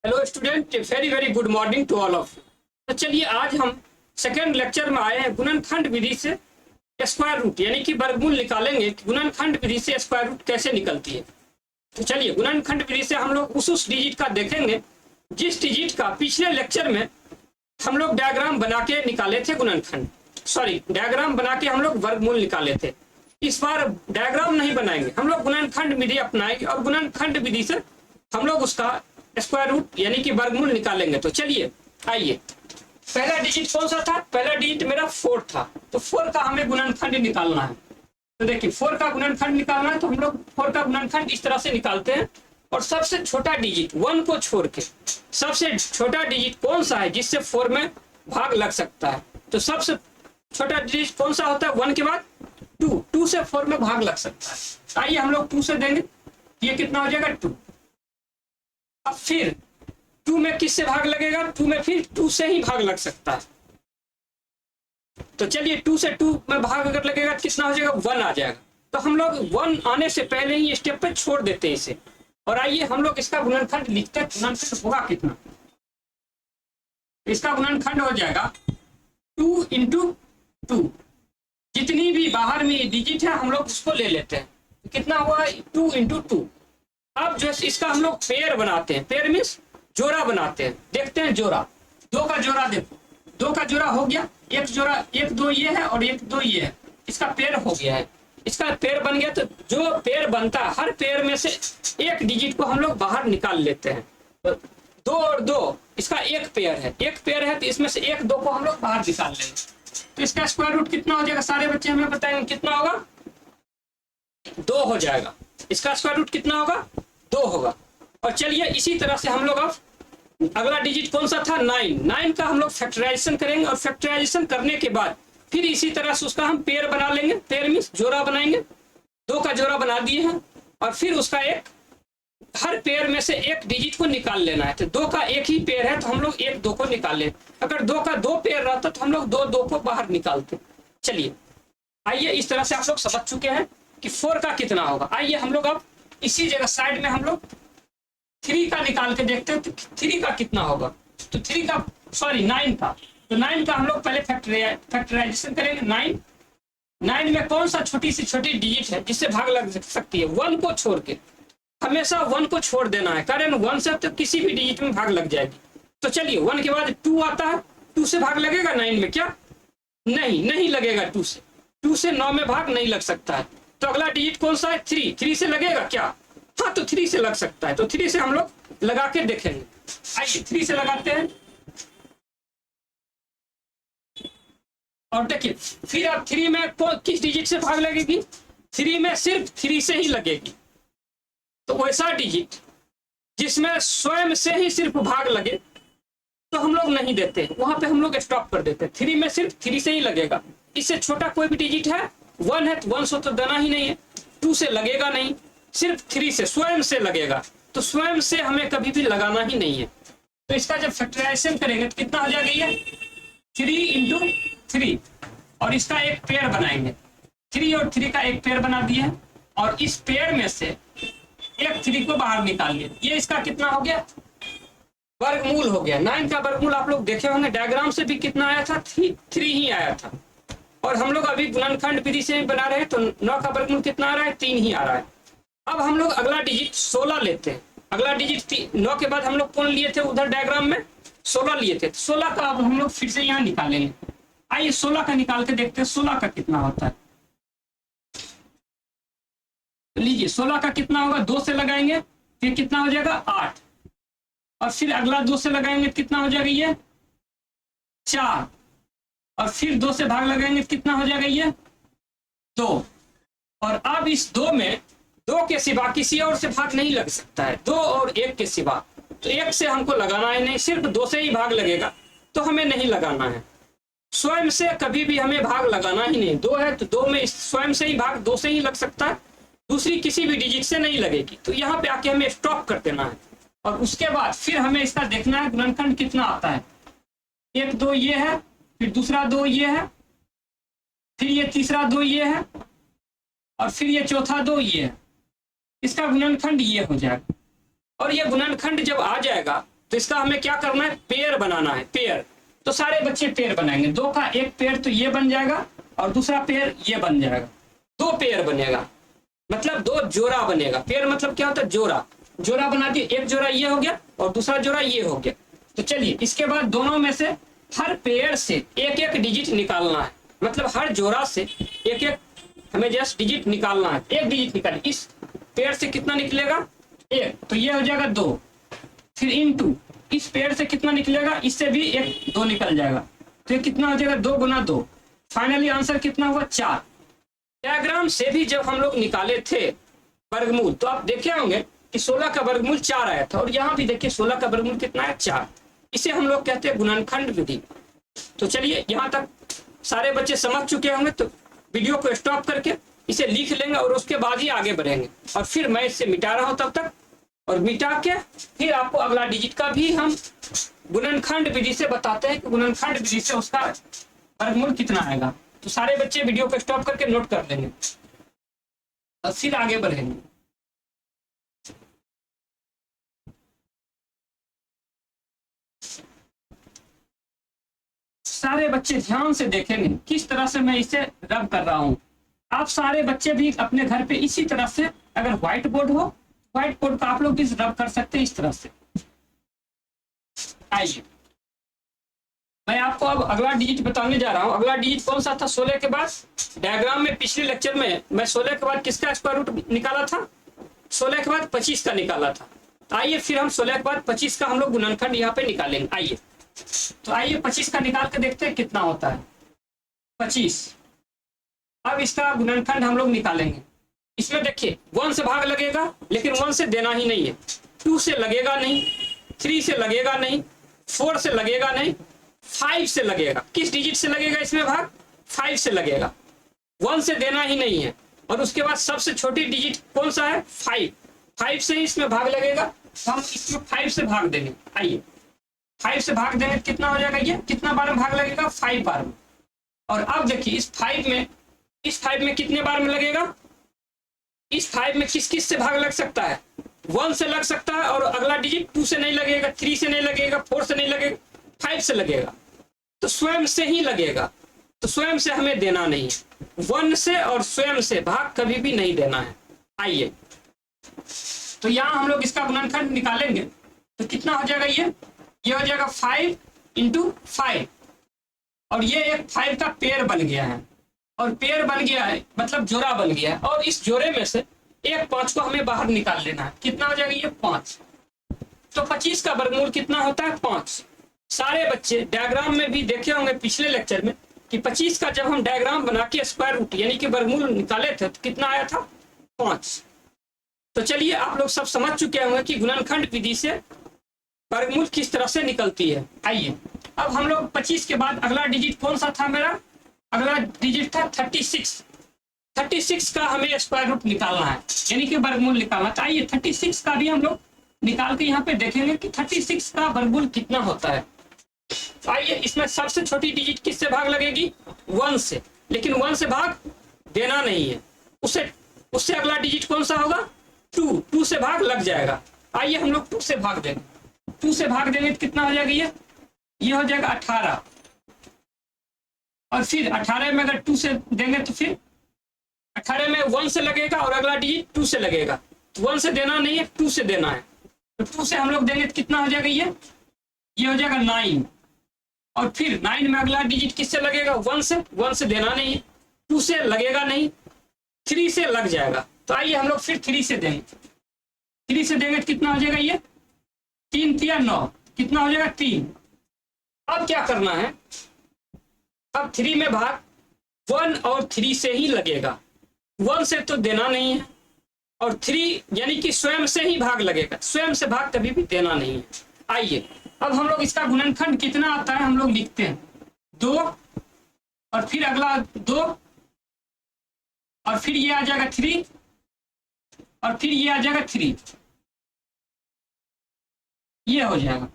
Hello student, very very good morning to all of you. तो चलिए आज हम सेकेंड लेक्चर में आए हैं। गुणनखंड विधि से स्क्वायर रूट यानी कि वर्गमूल निकालेंगे कि गुणनखंड विधि से स्क्वायर रूट कैसे निकलती है। तो चलिए गुणनखंड विधि से हम लोग उस डिजिट का देखेंगे जिस डिजिट का पिछले लेक्चर में हम लोग डायग्राम बना के निकाले थे डायग्राम बना के हम लोग वर्गमूल निकाले थे। इस बार डायग्राम नहीं बनाएंगे, हम लोग गुणनखंड विधि अपनाएंगे और गुणनखंड विधि से हम लोग उसका स्क्वायर रूट यानी कि वर्गमूल निकालेंगे। तो चलिए आइए, पहला डिजिट कौन सा था? पहला डिजिट मेरा 4 था, तो 4 का हमें गुणनखंड निकालना है। तो देखिए 4 का गुणनखंड निकालना है तो हम लोग 4 का गुणनखंड इस तरह से निकालते हैं और सबसे छोटा डिजिट 1 को छोड़ के सबसे छोटा डिजिट कौन सा है जिससे 4 में भाग लग सकता है। तो सबसे छोटा डिजिट कौन सा होता है? 1 के बाद 2 से 4 में भाग लग सकता है। आइए हम लोग 2 से देंगे, ये कितना हो जाएगा? 2। अब फिर 2 में किससे भाग लगेगा? 2 में फिर 2 से ही भाग लग सकता है। तो चलिए 2 से 2 में भाग अगर लगेगा कितना हो जाएगा? 1 आ जाएगा। तो हम लोग 1 आने से पहले ही स्टेप पे छोड़ देते हैं इसे और आइए हम लोग इसका गुणनखंड लिखते हैं। गुणनखंड होगा कितना? इसका गुणनखंड हो जाएगा 2 × 2। जितनी भी बाहर में डिजिट है हम लोग उसको ले लेते हैं। तो कितना हुआ? 2 × 2। अब जो इसका हम लोग पेयर बनाते हैं। पेयर मीन्स जोड़ा बनाते हैं। देखते हैं जोड़ा, 2 का जोड़ा देखो, 2 का जोड़ा हो गया। एक जोड़ा 1 2 ये है और 1 2 ये है, इसका पेयर हो गया है। इसका पेयर बन गया। तो जो पेयर बनता है हर पेयर में से एक डिजिट को हम लोग बाहर निकाल लेते हैं। तो 2 और 2 इसका एक पेयर है, तो इसमें से 1 2 को हम लोग बाहर निकाल लेंगे। तो इसका स्क्वायर रूट कितना हो जाएगा? सारे बच्चे हमें बताएंगे कितना होगा? 2 हो जाएगा। इसका स्क्वायर रूट कितना होगा? 2 होगा। और चलिए इसी तरह से हम लोग अब अगला डिजिट कौन सा था? 9 का हम लोग फैक्टराइजेशन करेंगे और फैक्टराइजेशन करने के बाद फिर इसी तरह से उसका हम पेयर बना लेंगे। पेयर मीन्स जोड़ा बनाएंगे। 2 का जोड़ा बना दिए हैं और फिर उसका हर पेयर में से एक डिजिट को निकाल लेना है। तो 2 का एक ही पेयर है तो हम लोग 1 2 को निकाल लें। अगर 2 का 2 पेयर रहता तो हम लोग 2 2 को बाहर निकालते। चलिए आइए, इस तरह से आप लोग समझ चुके हैं कि 4 का कितना होगा। आइए हम लोग अब इसी जगह साइड में हम लोग 3 का निकाल के देखते हैं। तो 3 का कितना होगा? तो 9 का। तो 9 का हम लोग पहले फैक्टराइजेशन करेंगे। 9 में कौन सा छोटी से छोटी डिजिट है जिससे भाग लग सकती है? 1 को छोड़ के, हमेशा 1 को छोड़ देना है, कारण 1 से तो किसी भी डिजिट में भाग लग जाएगी। तो चलिए 1 के बाद 2 आता है, 2 से भाग लगेगा 9 में? क्या नहीं लगेगा। 2 से 9 में भाग नहीं लग सकता है। तो अगला डिजिट कौन सा है? 3 से लगेगा क्या? हाँ, तो 3 से लग सकता है। तो 3 से हम लोग लगा के देखेंगे। आइए 3 से लगाते हैं और देखिए फिर अब 3 में किस डिजिट से भाग लगेगी? 3 में सिर्फ 3 से ही लगेगी। तो वैसा डिजिट जिसमें स्वयं से ही सिर्फ भाग लगे तो हम लोग नहीं देते, वहां पे हम लोग स्टॉप कर देते। 3 में सिर्फ 3 से ही लगेगा। इससे छोटा कोई भी डिजिट है? 1 है तो 1 से तो देना ही नहीं है। 2 से लगेगा नहीं, सिर्फ 3 से स्वयं से लगेगा। तो स्वयं से हमें कभी भी लगाना ही नहीं है। तो इसका जब फैक्टराइजेशन करेंगे तो कितना हो जाएगा? ये 3 × 3 और इसका एक पेयर बनाएंगे। 3 और 3 का एक पेयर बना दिया और इस पेयर में से एक 3 को बाहर निकाल लिया। ये इसका कितना हो गया? वर्गमूल हो गया। 9 का वर्गमूल आप लोग देखे होंगे डायग्राम से भी कितना आया था? 3 ही आया था। और हम लोग अभी गुणनखंड विधि से बना रहे हैं तो 9 का वर्गमूल कितना आ रहा है? 3 ही आ रहा है। अब हम लोग अगला डिजिट 16 लेते हैं। अगला डिजिट 9 के बाद हम लोग कौन लिए थे? उधर डायग्राम में 16 लिए थे। 16 का अब हम लोग फिर से यहाँ निकालेंगे। आइए 16 का निकाल के देखते हैं 16 का कितना होता है। तो लीजिए 16 का कितना होगा? 2 से लगाएंगे, फिर कितना हो जाएगा? 8 और फिर अगला 2 से लगाएंगे कितना हो जाएगा? ये 4 और फिर 2 से भाग लगाएंगे कितना हो जाएगा? ये 2। और अब इस 2 में 2 के सिवा किसी और से भाग नहीं लग सकता है। 2 और 1 के सिवा, तो 1 से हमको लगाना है नहीं, सिर्फ 2 से ही भाग लगेगा तो हमें नहीं लगाना है। स्वयं से कभी भी हमें भाग लगाना ही नहीं। 2 है तो 2 में स्वयं से ही भाग 2 से ही लग सकता है, दूसरी किसी भी डिजिट से नहीं लगेगी। तो यहाँ पे आके हमें स्टॉप कर देना है और उसके बाद फिर हमें इसका देखना है गुणनखंड कितना आता है। 1 2 ये है, फिर दूसरा 2 ये है, फिर ये तीसरा 2 ये है और फिर ये चौथा 2 ये है। इसका गुणनखंड ये हो जाएगा। और ये गुणनखंड जब आ जाएगा तो इसका हमें क्या करना है, पेयर बनाना है, पेयर। तो सारे बच्चे पेयर बनाएंगे, 2 का एक पेयर तो ये बन जाएगा और दूसरा पेयर ये बन जाएगा, 2 पेयर बनेगा, मतलब 2 जोड़ा बनेगा। पेयर मतलब क्या होता है, जोड़ा। जोड़ा बना दिए, एक जोड़ा ये हो गया और दूसरा जोड़ा ये हो गया। तो चलिए इसके बाद दोनों में से हर पेयर से एक एक डिजिट निकालना है, मतलब हर जोड़ा से एक एक हमें जस्ट डिजिट निकालना है, एक डिजिट निकालिए। इस पेयर से कितना निकलेगा, 1, तो ये हो जाएगा 2। फिर इनटू इस पेयर से कितना निकलेगा, इससे भी 1 2 निकल जाएगा, तो ये कितना हो जाएगा, 2 गुना 2। फाइनली आंसर कितना हुआ, 4। डायग्राम से भी जब हम लोग निकाले थे वर्गमूल, तो आप देखे होंगे कि 16 का वर्गमूल 4 आया था, और यहाँ भी देखिए 16 का वर्गमूल कितना है, 4। इसे हम लोग कहते हैं गुणनखंड विधि। तो चलिए यहाँ तक सारे बच्चे समझ चुके होंगे, तो वीडियो को स्टॉप करके इसे लिख लेंगे और उसके बाद ही आगे बढ़ेंगे। और फिर मैं इसे मिटा रहा हूँ तब तक, और मिटा के फिर आपको अगला डिजिट का भी हम गुणनखंड विधि से बताते हैं कि गुणनखंड विधि से उसका वर्गमूल कितना आएगा। तो सारे बच्चे वीडियो को स्टॉप करके नोट कर लेंगे और फिर आगे बढ़ेंगे। सारे बच्चे ध्यान से देखेंगे किस तरह से मैं इसे रब कर रहा हूं। आप सारे बच्चे भी अपने घर पे इसी तरह से, अगर व्हाइट बोर्ड हो, व्हाइट बोर्ड का आप लोग भी रब कर सकते हैं इस तरह से। आइए मैं आपको अब अगला डिजिट बताने जा रहा हूं। अगला डिजिट कौन सा था, 16 के बाद। डायग्राम में पिछले लेक्चर में मैं 16 के बाद किसका स्क्वायर रूट निकाला था, 16 के बाद 25 का निकाला था। तो आइए फिर हम 16 के बाद 25 का हम लोग गुणनखंड यहाँ पे निकालेंगे। आइए तो आइए 25 का निकाल के देखते हैं कितना होता है, 25। अब इसका गुणनखंड हम लोग निकालेंगे। इसमें देखिए 1 से भाग लगेगा, लेकिन 1 से देना ही नहीं है, 2 से लगेगा नहीं, 3 से लगेगा नहीं, 4 से लगेगा नहीं, 5 से लगेगा। किस डिजिट से लगेगा इसमें भाग, 5 से लगेगा। 1 से देना ही नहीं है। और उसके बाद सबसे छोटी डिजिट कौन सा है, 5। 5 से ही इसमें भाग लगेगा, तो हम इसमें 5 से भाग देंगे। आइए 5 से भाग देंगे कितना हो जाएगा, ये कितना बार में भाग लगेगा, 5 बार में। और अब देखिए इस 5 में कितने बार में लगेगा, इस 5 में किस किस से भाग लग सकता है, 1 से लग सकता है, और अगला डिजिट 2 से नहीं लगेगा, 3 से नहीं लगेगा, 4 से नहीं लगेगा, 5 से लगेगा। तो स्वयं से ही लगेगा, तो स्वयं से हमें देना नहीं है। 1 से और स्वयं से भाग कभी भी नहीं देना है। आइए तो यहाँ हम लोग इसका गुणनखंड निकालेंगे, तो कितना हो जाएगा, ये हो जाएगा 5 × 5, और ये एक 5 का पेयर बन गया है। और पेयर बन गया है मतलब जोड़ा बन गया है, और इस जोड़े में से एक 5 को हमें बाहर निकाल लेना है। कितना हो जाएगा, ये 5। तो 25 का वर्गमूल कितना होता है, 5। सारे बच्चे डायग्राम में भी देखे होंगे पिछले लेक्चर में कि 25 का जब हम डायग्राम बना के स्क्वायर रूट यानी कि वर्गमूल निकाले थे, तो कितना आया था, 5। तो चलिए आप लोग सब समझ चुके होंगे कि गुणनखंड विधि से वर्गमूल किस तरह से निकलती है। आइए अब हम लोग 25 के बाद अगला डिजिट कौन सा था, मेरा अगला डिजिट था 36। 36 का हमें स्क्वायर रूट निकालना है, यानी कि वर्गमूल निकालना। तो आइए 36 का भी हम लोग निकाल के यहाँ पे देखेंगे कि 36 का वर्गमूल कितना होता है। तो आइए इसमें सबसे छोटी डिजिट किससे भाग लगेगी, 1 से, लेकिन 1 से भाग देना नहीं है। उससे अगला डिजिट कौन सा होगा, 2 से भाग लग जाएगा। आइए हम लोग 2 से भाग देंगे, 2 से भाग देंगे तो कितना हो जाएगा, ये हो जाएगा 18। और फिर 18 में अगर 2 से देंगे तो फिर 18 में 1 से लगेगा और अगला डिजिट 2 से लगेगा। 1 से देना नहीं है, 2 से देना है। तो 2 से हम लोग देंगे तो कितना हो जाएगा, ये हो जाएगा 9। और फिर 9 में अगला डिजिट किससे लगेगा, 1 से देना नहीं है, 2 से लगेगा नहीं, 3 से लग जाएगा। तो आइए हम लोग फिर 3 से देंगे। 3 से देंगे तो कितना हो जाएगा, ये 3 3 9, कितना हो जाएगा, 3। अब क्या करना है, अब 3 में भाग 1 और 3 से ही लगेगा, 1 से तो देना नहीं है, और 3 यानी कि स्वयं से ही भाग लगेगा, स्वयं से भाग कभी भी देना नहीं है। आइए अब हम लोग इसका गुणनखंड कितना आता है हम लोग लिखते हैं, 2, और फिर अगला 2, और फिर ये आ जाएगा 3, और फिर ये आ जाएगा 3, ये हो जाएगा।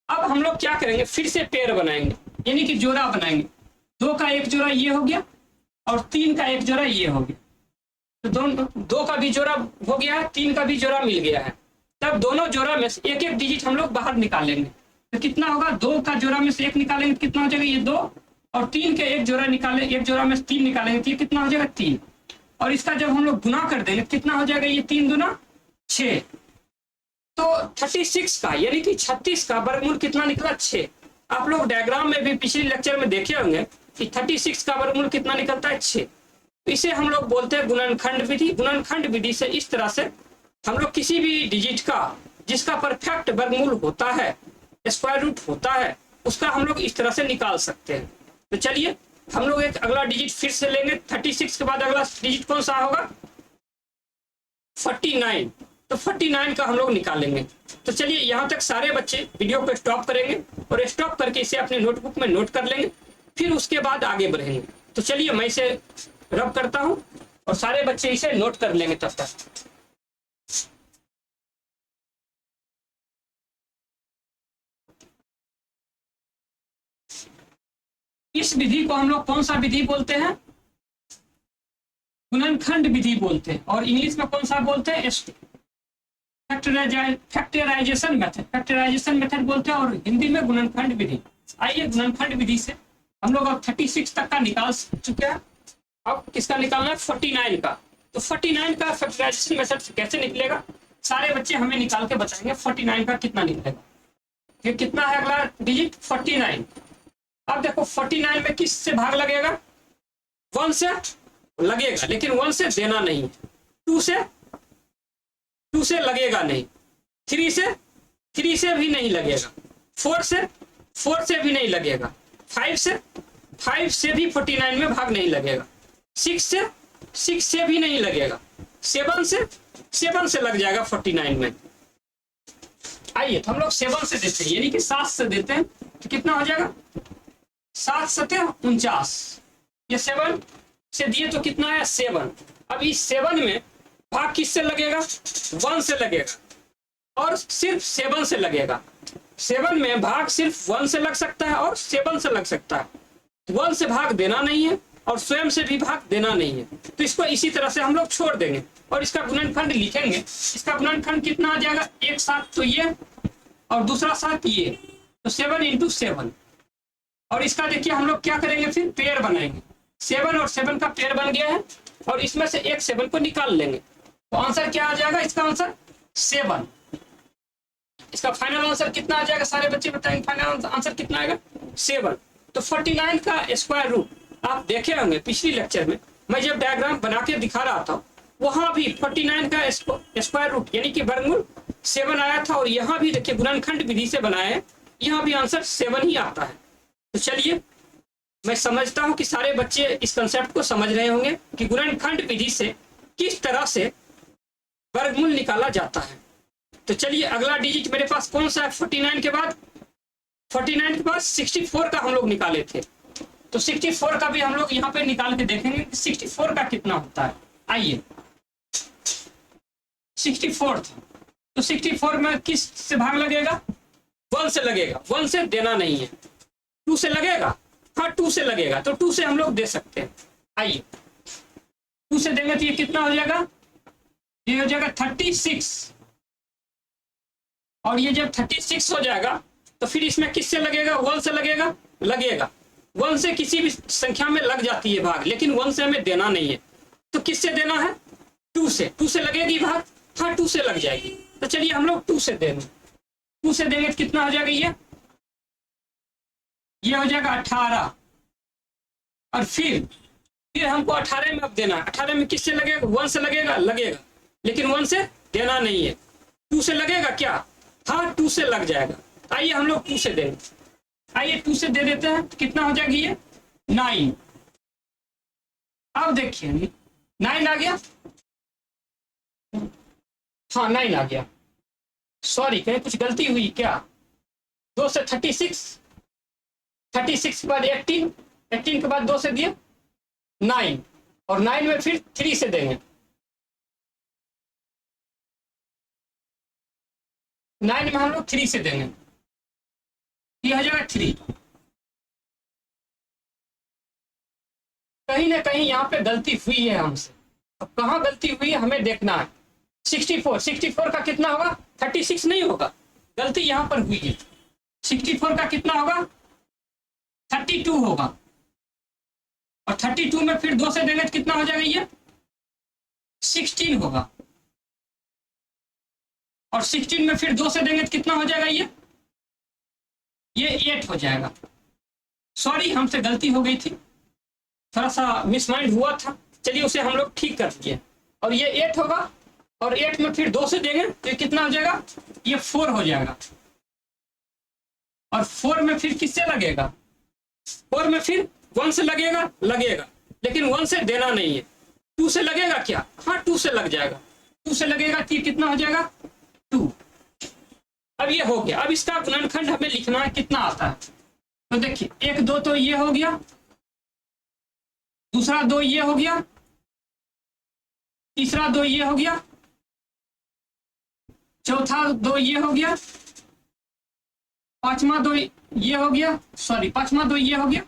अब हम लोग क्या करेंगे, फिर से पेयर बनाएंगे, यानी कि जोड़ा बनाएंगे। 2 का एक जोड़ा ये हो गया और 3 का एक जोड़ा ये हो गया। तो दोनों, 2 का भी जोड़ा हो गया है, 3 का भी जोड़ा मिल गया है। तब दोनों जोड़ा में से एक एक डिजिट हम लोग बाहर निकालेंगे। तो कितना होगा, 2 का जोड़ा में से 1 निकालेंगे तो कितना हो जाएगा, ये 2, और 3 के एक जोड़ा निकाले, एक जोड़ा में से 3 निकालेंगे तो ये कितना हो जाएगा, 3। और इसका जब हम लोग गुना कर देंगे कितना हो जाएगा, ये 3 दूना 6। तो 36 का यानी कि 36 का वर्गमूल कितना निकला, 6। आप लोग डायग्राम में भी पिछले लेक्चर में देखे होंगे कि 36 का वर्गमूल कितना निकलता है, 6। इसे हम लोग बोलते हैं गुणनखंड विधि। गुणनखंड विधि से इस तरह से हम लोग किसी भी डिजिट का जिसका परफेक्ट वर्गमूल होता है, स्क्वायर रूट होता है, उसका हम लोग इस तरह से निकाल सकते हैं। तो चलिए हम लोग एक अगला डिजिट फिर से लेंगे। 36 के बाद अगला डिजिट कौन सा होगा, 49। तो 49 का हम लोग निकालेंगे। तो चलिए यहाँ तक सारे बच्चे वीडियो को स्टॉप करेंगे और स्टॉप करके इसे अपने नोटबुक में नोट कर लेंगे, फिर उसके बाद आगे बढ़ेंगे। तो चलिए मैं इसे रब करता हूँ और सारे बच्चे इसे नोट कर लेंगे तब तक। इस विधि को हम लोग कौन सा विधि बोलते हैं, गुणनखंड विधि बोलते हैं, और इंग्लिश में कौन सा बोलते हैं, फैक्टराइजेशन मेथड। फैक्टराइजेशन मेथड बोलते हैं और हिंदी में गुणनखंड विधि। आइए गुणनखंड विधि से हम लोग अब 36 तक का निकाल चुके हैं। अब किसका निकालना है, 49 का। तो 49 का फैक्टराइजेशन मेथड से कैसे निकलेगा, सारे बच्चे हमें निकाल के बताएंगे 49 का कितना निकलेगा। फिर कितना है अगला डिजिट, 49। अब देखो 49 में किस से भाग लगेगा, 1 से लगेगा, लेकिन 1 से देना नहीं, 2 से लगेगा नहीं, 3 से भी नहीं लगेगा, 4 से भी नहीं लगेगा, 5 से भी 49 में भाग नहीं लगेगा, 6 से भी नहीं लगेगा, 7 से लग जाएगा 49 में। आइए तो हम लोग 7 से देते हैं, यानी कि 7 से देते हैं तो कितना हो जाएगा, 7 सत्या 49। ये 7 से दिए तो कितना है, 7। अब इस 7 में भाग किससे लगेगा, 1 से लगेगा और सिर्फ 7 से लगेगा। 7 में भाग सिर्फ 1 से लग सकता है और 7 से लग सकता है। 1 से भाग देना नहीं है और स्वयं से भी भाग देना नहीं है, तो इसको इसी तरह से हम लोग छोड़ देंगे और इसका गुणनखंड लिखेंगे। इसका गुणनखंड कितना आ जाएगा, एक साथ तो ये और दूसरा साथ ये, तो 7 × 7। और इसका देखिए हम लोग क्या करेंगे, फिर पेयर बनाएंगे। 7 और 7 का पेयर बन गया है और इसमें से एक 7 को निकाल लेंगे। तो आंसर क्या आ जाएगा, इसका आंसर 7। इसका फाइनल आंसर कितना आ जाएगा, सारे बच्चे बताएंगे फाइनल आंसर कितना आएगा, 7। तो 49 का स्क्वायर रूट आप देखे होंगे पिछली लेक्चर में, मैं जब डायग्राम बना के दिखा रहा था वहां भी 49 का स्क्वायर रूट यानी कि वर्गमूल 7 आया था, और यहाँ भी देखिए गुणनखंड विधि से बनाया है, यहाँ भी आंसर 7 ही आता है। तो चलिए मैं समझता हूं कि सारे बच्चे इस कंसेप्ट को समझ रहे होंगे कि गुणनखंड विधि से किस तरह से वर्गमूल निकाला जाता है। तो चलिए अगला डिजिट मेरे पास कौन सा है, 49 के बाद 64 का हम लोग निकाले थे। तो 64 का भी हम लोग यहाँ पे निकाल के देखेंगे कि 64 का कितना होता है। आइए 64 था, तो 64 में किस से भाग लगेगा, 1 से लगेगा, 1 से देना नहीं है। 2 से लगेगा, हाँ 2 से लगेगा, तो 2 से हम लोग दे सकते हैं। आइए 2 से देंगे तो ये कितना हो जाएगा, ये हो जाएगा 36। और ये जब 36 हो जाएगा तो फिर इसमें किससे लगेगा, 1 से लगेगा, 1 से किसी भी संख्या में लग जाती है भाग, लेकिन 1 से हमें देना नहीं है, तो किससे देना है, 2 से लगेगी भाग, हाँ 2 से लग जाएगी। तो चलिए हम लोग 2 से देंगे, 2 से देंगे तो कितना हो जाएगा, ये हो जाएगा 18। और फिर हमको 18 में अब देना है, 18 में किससे लगेगा, 1 से लगेगा, लेकिन 1 से देना नहीं है। 2 से लगेगा क्या, हाँ 2 से लग जाएगा। आइए हम लोग 2 से देंगे, आइए 2 से दे देते हैं, तो कितना हो जाएगी, ये 9। अब देखिए 9 आ गया, हाँ 9 आ गया, सॉरी कहीं कुछ गलती हुई क्या, 2 से 36 के बाद 18 के बाद 2 से दिए 9, और 9 में फिर 3 से देंगे, 9 में हम लोग 3 से देंगे, ये हो जाएगा 3। कहीं ना कहीं यहाँ पे गलती हुई है हमसे, अब कहाँ गलती हुई हमें देखना है। 64 का कितना होगा? 36 नहीं होगा, गलती यहाँ पर हुई है। 64 का कितना होगा? 32 होगा। और 32 में फिर 2 से देंगे तो कितना हो जाएगा? ये 16 होगा। और 16 में फिर 2 से देंगे तो कितना हो जाएगा? ये 8 हो जाएगा। सॉरी, हमसे गलती हो गई थी, थोड़ा सा मिसमाइंड हुआ था। चलिए उसे हम लोग ठीक कर दिए। और ये 8 होगा, और 8 में फिर 2 से देंगे तो कितना हो जाएगा? ये 4 हो जाएगा। और 4 में फिर किससे लगेगा? 4 में फिर 1 से लगेगा, लेकिन 1 से देना नहीं है। 2 से लगेगा क्या? हाँ, 2 से लग जाएगा। 2 से लगेगा तो कितना हो जाएगा? 2। अब ये हो गया। अब इसका गुणनखंड हमें लिखना है, कितना आता है। तो देखिए 1 2 तो ये हो गया, दूसरा 2 ये हो गया, तीसरा 2 ये हो गया, चौथा 2 ये हो गया, पांचवा 2 ये हो गया, सॉरी पांचवा 2 ये हो गया,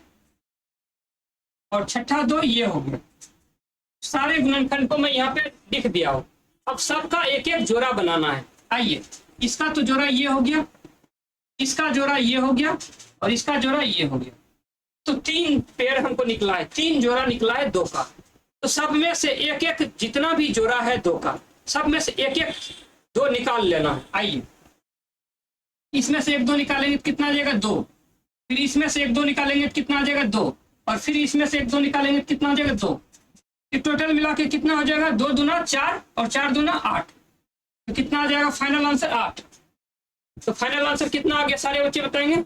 और छठा 2 ये हो गया। सारे गुणनखंड को मैं यहाँ पे लिख दिया हूं। अब सबका एक एक जोड़ा बनाना है। आइए, इसका तो जोड़ा ये हो गया, इसका जोड़ा ये हो गया, और इसका जोड़ा ये हो गया। तो 3 पेड़ हमको निकला है, 3 जोड़ा निकला है 2 का। तो सब में से एक एक, जितना भी जोड़ा है 2 का, सब में से एक एक 2 निकाल लेना है। आइए, इसमें से 1 2 निकालेंगे तो कितना आ जाएगा? 2। फिर इसमें से 1 2 निकालेंगे तो कितना आ जाएगा? 2। और फिर इसमें से 1 2 निकालेंगे तो कितना आ जाएगा? 2। फिर टोटल मिला के कितना हो जाएगा? 2 दूना 4 और 4 दूना 8। तो कितना आ जाएगा? Final answer 8। तो फाइनल आंसर कितना आ गया? सारे बच्चे बताएंगे।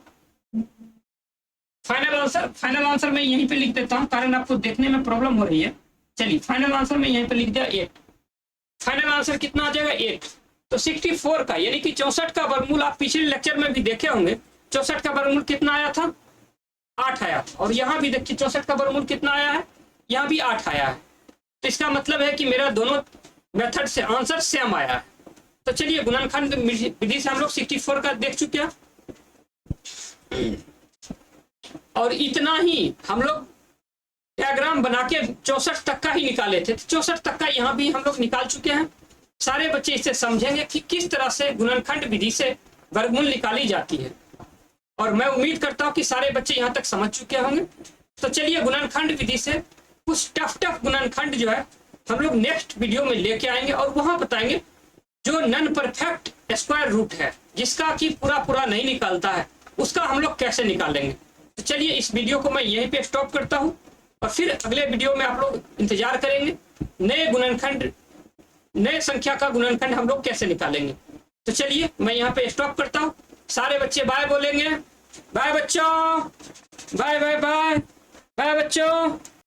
फाइनल आंसर मैं यहीं पे लिख देता हूँ, कारण आपको देखने में प्रॉब्लम हो रही है। चलिए, फाइनल आंसर मैं यहीं पे लिख दिया 8। फाइनल आंसर कितना आ जाएगा? 8। तो 64 का, यानी कि 64 का वर्गमूल आप पिछले लेक्चर में भी देखे होंगे। 64 का वर्गमूल कितना आया था? 8 आया था। और यहाँ भी देखिए 64 का वर्गमूल कितना आया है? यहाँ भी 8 आया है। तो इसका मतलब है कि मेरा दोनों मेथड से आंसर सेम आया है। तो चलिए, गुणनखंड विधि से हम लोग 64 का देख चुके हैं। और इतना ही हम लोग डायग्राम बना के 64 तक का ही निकाले थे। 64 तक का यहाँ भी हम लोग निकाल चुके हैं। सारे बच्चे इसे समझेंगे कि किस तरह से गुणनखंड विधि से वर्गमूल निकाली जाती है। और मैं उम्मीद करता हूँ कि सारे बच्चे यहाँ तक समझ चुके होंगे। तो चलिए, गुणनखंड विधि से कुछ टफ गुणनखंड जो है हम लोग नेक्स्ट वीडियो में लेके आएंगे, और वहां बताएंगे जो नॉन परफेक्ट स्क्वायर रूट है, जिसका कि पूरा नहीं निकलता है, उसका हम लोग कैसे निकालेंगे। तो चलिए, इस वीडियो को मैं यहीं पे स्टॉप करता हूँ, और फिर अगले वीडियो में आप लोग इंतजार करेंगे नए संख्या का गुणनखंड हम लोग कैसे निकालेंगे। तो चलिए, मैं यहाँ पे स्टॉप करता हूँ। सारे बच्चे बाय बोलेंगे। बाय बच्चों, बाय बाय बाय बाय बच्चों।